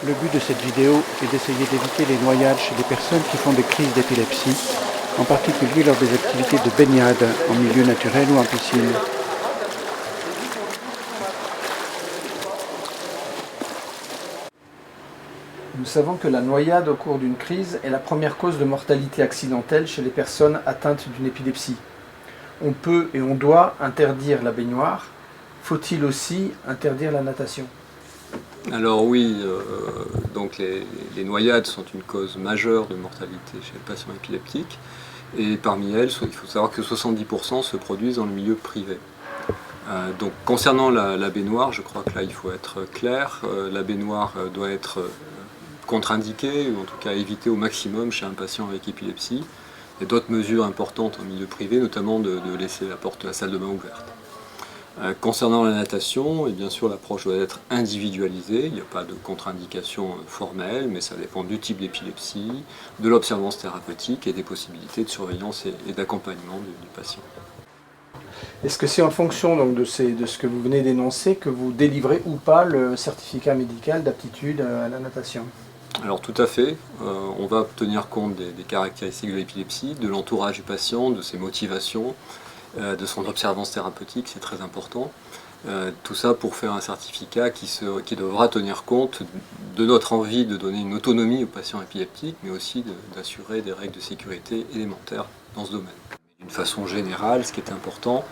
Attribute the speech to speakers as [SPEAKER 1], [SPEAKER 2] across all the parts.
[SPEAKER 1] Le but de cette vidéo est d'essayer d'éviter les noyades chez les personnes qui font des crises d'épilepsie, en particulier lors des activités de baignade en milieu naturel ou en piscine.
[SPEAKER 2] Nous savons que la noyade au cours d'une crise est la première cause de mortalité accidentelle chez les personnes atteintes d'une épilepsie. On peut et on doit interdire la baignoire. Faut-il aussi interdire la natation ?
[SPEAKER 3] Alors oui, donc les noyades sont une cause majeure de mortalité chez les patients épileptiques. Et parmi elles, il faut savoir que 70% se produisent dans le milieu privé. Donc concernant la baignoire, je crois que là il faut être clair. La baignoire doit être contre-indiquée, ou en tout cas évitée au maximum chez un patient avec épilepsie. Il y a d'autres mesures importantes en milieu privé, notamment de laisser la porte de la salle de bain ouverte. Concernant la natation, et bien sûr l'approche doit être individualisée, il n'y a pas de contre-indication formelle, mais ça dépend du type d'épilepsie, de l'observance thérapeutique et des possibilités de surveillance et d'accompagnement du patient.
[SPEAKER 2] Est-ce que c'est en fonction donc, de ce que vous venez d'énoncer que vous délivrez ou pas le certificat médical d'aptitude à la natation ?
[SPEAKER 3] Alors tout à fait, on va tenir compte des caractéristiques de l'épilepsie, de l'entourage du patient, de ses motivations, de son observance thérapeutique, c'est très important. Tout ça pour faire un certificat qui devra tenir compte de notre envie de donner une autonomie aux patients épileptiques, mais aussi d'assurer des règles de sécurité élémentaires dans ce domaine. D'une façon générale, ce qui est important,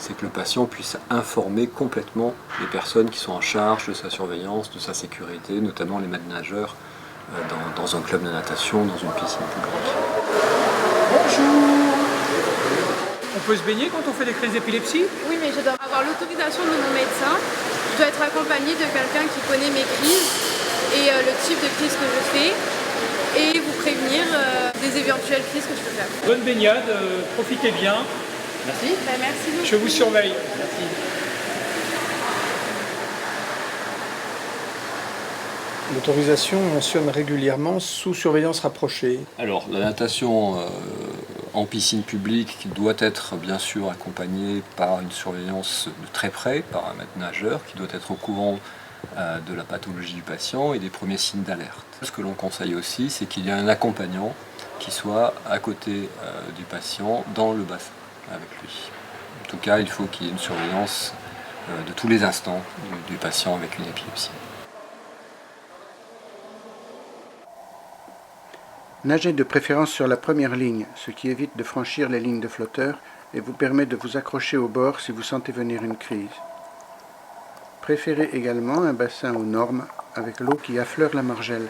[SPEAKER 3] c'est que le patient puisse informer complètement les personnes qui sont en charge de sa surveillance, de sa sécurité, notamment les maîtres nageurs dans un club de natation, dans une piscine publique.
[SPEAKER 4] Bonjour. On peut se baigner quand on fait des crises d'épilepsie ?
[SPEAKER 5] Oui, mais je dois avoir l'autorisation de mon médecin. Je dois être accompagnée de quelqu'un qui connaît mes crises et le type de crise que je fais et vous prévenir des éventuelles crises que je peux faire.
[SPEAKER 4] Bonne baignade, profitez bien.
[SPEAKER 5] Merci. Merci beaucoup.
[SPEAKER 4] Je vous surveille. Merci.
[SPEAKER 2] L'autorisation mentionne régulièrement sous surveillance rapprochée.
[SPEAKER 3] Alors la natation en piscine publique doit être bien sûr accompagnée par une surveillance de très près, par un maître nageur qui doit être au courant de la pathologie du patient et des premiers signes d'alerte. Ce que l'on conseille aussi, c'est qu'il y ait un accompagnant qui soit à côté du patient dans le bassin avec lui. En tout cas, il faut qu'il y ait une surveillance de tous les instants du patient avec une épilepsie.
[SPEAKER 1] Nagez de préférence sur la première ligne, ce qui évite de franchir les lignes de flotteurs et vous permet de vous accrocher au bord si vous sentez venir une crise. Préférez également un bassin aux normes avec l'eau qui affleure la margelle.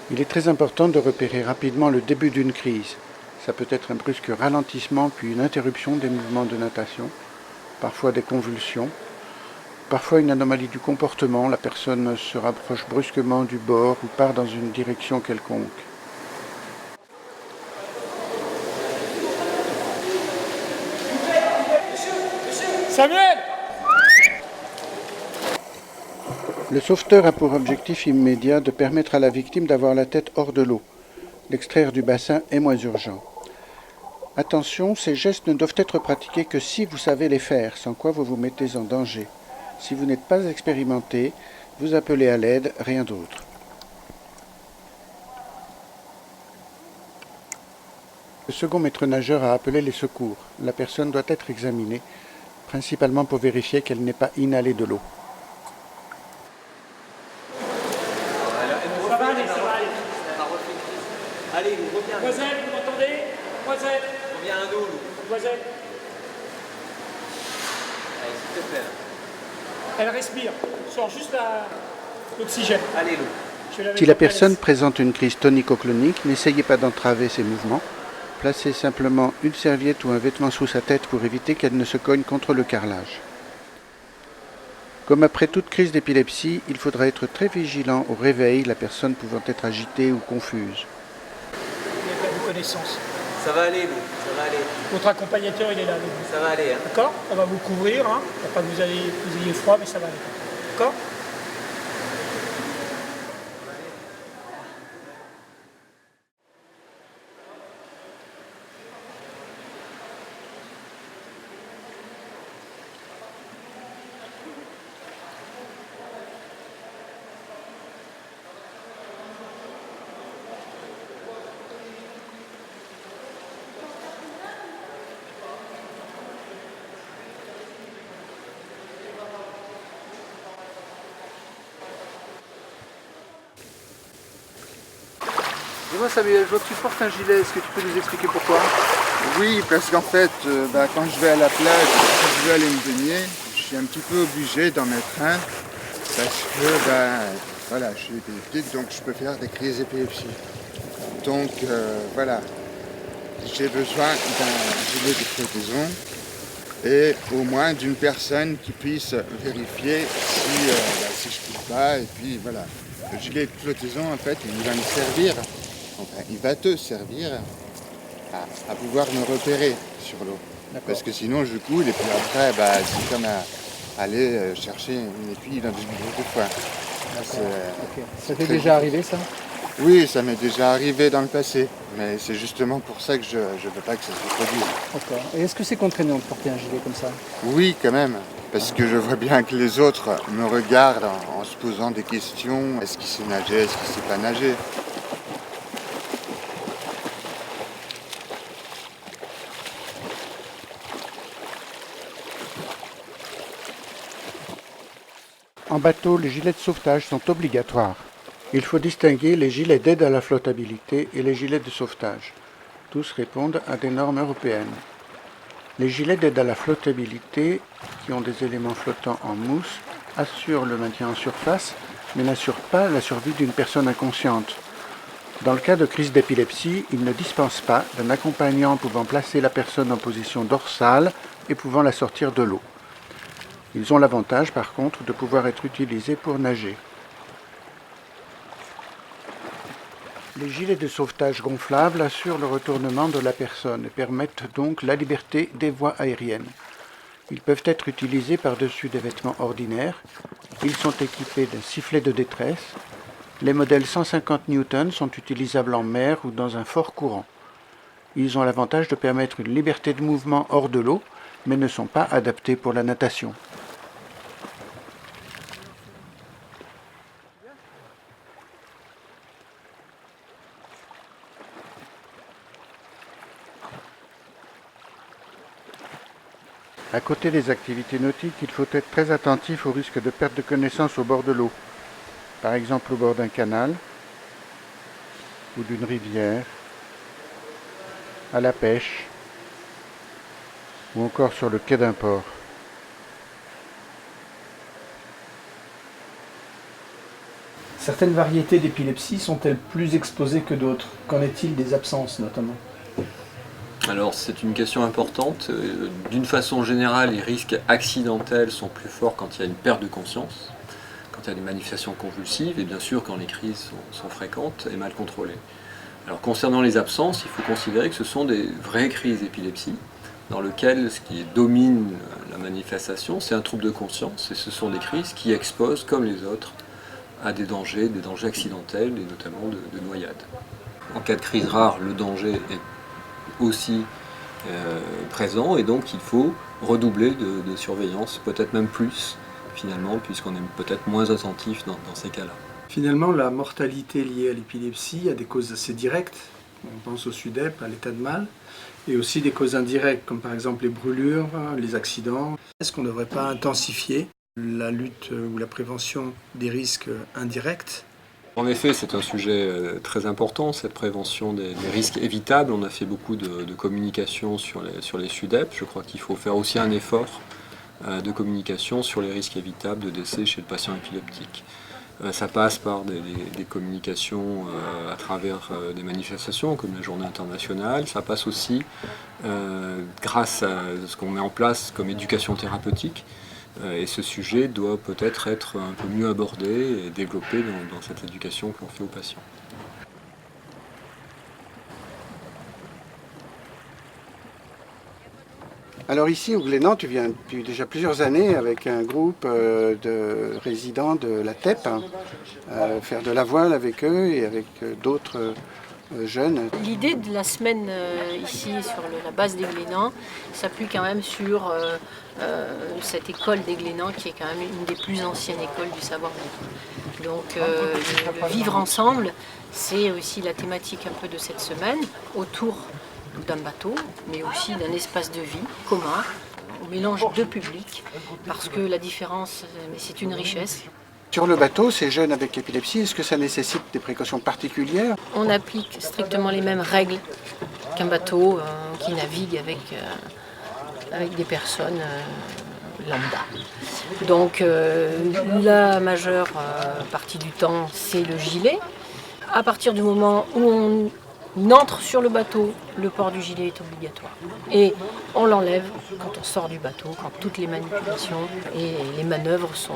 [SPEAKER 1] Il est très important de repérer rapidement le début d'une crise. Ça peut être un brusque ralentissement puis une interruption des mouvements de natation, parfois des convulsions. Parfois une anomalie du comportement, la personne se rapproche brusquement du bord ou part dans une direction quelconque.
[SPEAKER 4] Samuel !
[SPEAKER 1] Le sauveteur a pour objectif immédiat de permettre à la victime d'avoir la tête hors de l'eau. L'extraire du bassin est moins urgent. Attention, ces gestes ne doivent être pratiqués que si vous savez les faire, sans quoi vous vous mettez en danger. Si vous n'êtes pas expérimenté, vous appelez à l'aide, rien d'autre. Le second maître nageur a appelé les secours. La personne doit être examinée, principalement pour vérifier qu'elle n'ait pas inhalé de l'eau.
[SPEAKER 4] Ça va aller, ça va aller.
[SPEAKER 6] Allez, vous reviens.
[SPEAKER 4] Mademoiselle, vous m'entendez ? Mademoiselle ?
[SPEAKER 6] Reviens à nous.
[SPEAKER 4] Mademoiselle ?
[SPEAKER 6] Allez, s'il te plaît.
[SPEAKER 4] Elle respire. Sors juste l'oxygène.
[SPEAKER 6] Allez, Lou.
[SPEAKER 1] Si la personne présente une crise tonico-clonique, n'essayez pas d'entraver ses mouvements. Placez simplement une serviette ou un vêtement sous sa tête pour éviter qu'elle ne se cogne contre le carrelage. Comme après toute crise d'épilepsie, il faudra être très vigilant au réveil, la personne pouvant être agitée ou confuse.
[SPEAKER 4] Il n'y a pas de connaissance.
[SPEAKER 6] Ça va aller, Lou. Ça va aller.
[SPEAKER 4] Votre accompagnateur, il est là.
[SPEAKER 6] Ça va aller, hein.
[SPEAKER 4] D'accord ? On va vous couvrir, hein. Pour pas que vous ayez froid, mais ça va aller. D'accord ?
[SPEAKER 2] Dis-moi Samuel, je vois que tu portes un gilet, est-ce que tu peux nous expliquer pourquoi?
[SPEAKER 7] Oui, parce qu'en fait, quand je vais à la plage, quand je veux aller me baigner, je suis un petit peu obligé d'en mettre un parce que voilà, je suis épileptique, donc je peux faire des crises d'épilepsie. Donc voilà, j'ai besoin d'un gilet de flottaison et au moins d'une personne qui puisse vérifier si je ne peux pas. Et puis voilà, le gilet de flottaison, en fait, il va me servir, enfin, il va te servir à pouvoir me repérer sur l'eau. Parce que sinon je coule et puis après c'est comme aller chercher une aiguille dans une bouteille de foin.
[SPEAKER 2] Ça t'est déjà arrivé ça?
[SPEAKER 7] Oui, ça m'est déjà arrivé dans le passé, mais c'est justement pour ça que je ne veux pas que ça se reproduise.
[SPEAKER 2] D'accord. Et est-ce que c'est contraignant de porter un gilet comme ça?
[SPEAKER 7] Oui, quand même, parce que je vois bien que les autres me regardent en se posant des questions. Est-ce qu'il sait nager? Est-ce qu'il ne sait pas nager?
[SPEAKER 1] En bateau, les gilets de sauvetage sont obligatoires. Il faut distinguer les gilets d'aide à la flottabilité et les gilets de sauvetage. Tous répondent à des normes européennes. Les gilets d'aide à la flottabilité, qui ont des éléments flottants en mousse, assurent le maintien en surface, mais n'assurent pas la survie d'une personne inconsciente. Dans le cas de crise d'épilepsie, ils ne dispensent pas d'un accompagnant pouvant placer la personne en position dorsale et pouvant la sortir de l'eau. Ils ont l'avantage, par contre, de pouvoir être utilisés pour nager. Les gilets de sauvetage gonflables assurent le retournement de la personne et permettent donc la liberté des voies aériennes. Ils peuvent être utilisés par-dessus des vêtements ordinaires. Ils sont équipés d'un sifflet de détresse. Les modèles 150 Newton sont utilisables en mer ou dans un fort courant. Ils ont l'avantage de permettre une liberté de mouvement hors de l'eau, mais ne sont pas adaptés pour la natation. À côté des activités nautiques, il faut être très attentif au risque de perte de connaissance au bord de l'eau. Par exemple au bord d'un canal ou d'une rivière, à la pêche ou encore sur le quai d'un port.
[SPEAKER 2] Certaines variétés d'épilepsie sont-elles plus exposées que d'autres? Qu'en est-il des absences notamment?
[SPEAKER 3] Alors c'est une question importante. D'une façon générale, les risques accidentels sont plus forts quand il y a une perte de conscience, quand il y a des manifestations convulsives et bien sûr quand les crises sont fréquentes et mal contrôlées. Alors concernant les absences, il faut considérer que ce sont des vraies crises d'épilepsie dans lesquelles ce qui domine la manifestation, c'est un trouble de conscience et ce sont des crises qui exposent comme les autres à des dangers accidentels et notamment de noyade. En cas de crise rare, le danger est aussi présent et donc il faut redoubler de surveillance, peut-être même plus finalement, puisqu'on est peut-être moins attentif dans ces cas-là.
[SPEAKER 2] Finalement, la mortalité liée à l'épilepsie a des causes assez directes. On pense au SUDEP, à l'état de mal, et aussi des causes indirectes, comme par exemple les brûlures, les accidents. Est-ce qu'on ne devrait pas intensifier la lutte ou la prévention des risques indirects?
[SPEAKER 3] En effet, c'est un sujet très important, cette prévention des risques évitables. On a fait beaucoup de communication sur les SUDEP. Je crois qu'il faut faire aussi un effort de communication sur les risques évitables de décès chez le patient épileptique. Ça passe par des communications à travers des manifestations comme la Journée internationale. Ça passe aussi grâce à ce qu'on met en place comme éducation thérapeutique. Et ce sujet doit peut-être être un peu mieux abordé et développé dans cette éducation que l'on fait aux patients.
[SPEAKER 1] Alors ici au Glénan, tu viens depuis déjà plusieurs années avec un groupe de résidents de la TEP, faire de la voile avec eux et avec d'autres jeunes.
[SPEAKER 8] L'idée de la semaine ici sur la base des Glénans s'appuie quand même sur cette école des Glénans qui est quand même une des plus anciennes écoles du savoir-vivre. Donc le vivre ensemble, c'est aussi la thématique un peu de cette semaine, autour d'un bateau, mais aussi d'un espace de vie commun. On mélange deux publics parce que la différence, c'est une richesse.
[SPEAKER 1] Sur le bateau, ces jeunes avec épilepsie, est-ce que ça nécessite des précautions particulières?
[SPEAKER 8] On applique strictement les mêmes règles qu'un bateau qui navigue avec des personnes lambda. Donc la majeure partie du temps, c'est le gilet. À partir du moment où on entre sur le bateau, le port du gilet est obligatoire. Et on l'enlève quand on sort du bateau, quand toutes les manipulations et les manœuvres sont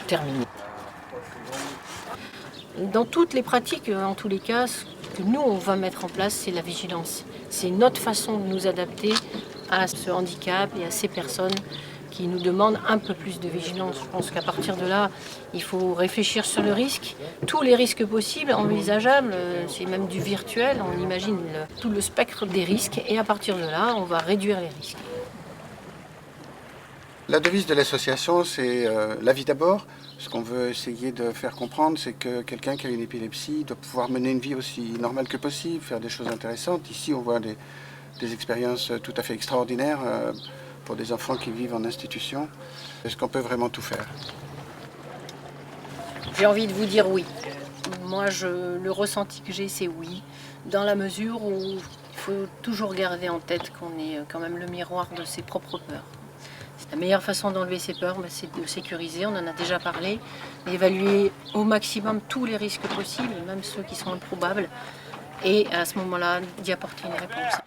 [SPEAKER 8] terminées. Dans toutes les pratiques, en tous les cas, ce que nous, on va mettre en place, c'est la vigilance. C'est notre façon de nous adapter à ce handicap et à ces personnes qui nous demandent un peu plus de vigilance. Je pense qu'à partir de là, il faut réfléchir sur le risque, tous les risques possibles, envisageables, c'est même du virtuel, on imagine tout le spectre des risques et à partir de là, on va réduire les risques.
[SPEAKER 1] La devise de l'association, c'est la vie d'abord. Ce qu'on veut essayer de faire comprendre, c'est que quelqu'un qui a une épilepsie doit pouvoir mener une vie aussi normale que possible, faire des choses intéressantes. Ici, on voit des expériences tout à fait extraordinaires pour des enfants qui vivent en institution. Est-ce qu'on peut vraiment tout faire?
[SPEAKER 8] J'ai envie de vous dire oui. Moi, le ressenti que j'ai, c'est oui, dans la mesure où il faut toujours garder en tête qu'on est quand même le miroir de ses propres peurs. La meilleure façon d'enlever ces peurs, c'est de sécuriser, on en a déjà parlé, d'évaluer au maximum tous les risques possibles, même ceux qui sont improbables, et à ce moment-là, d'y apporter une réponse.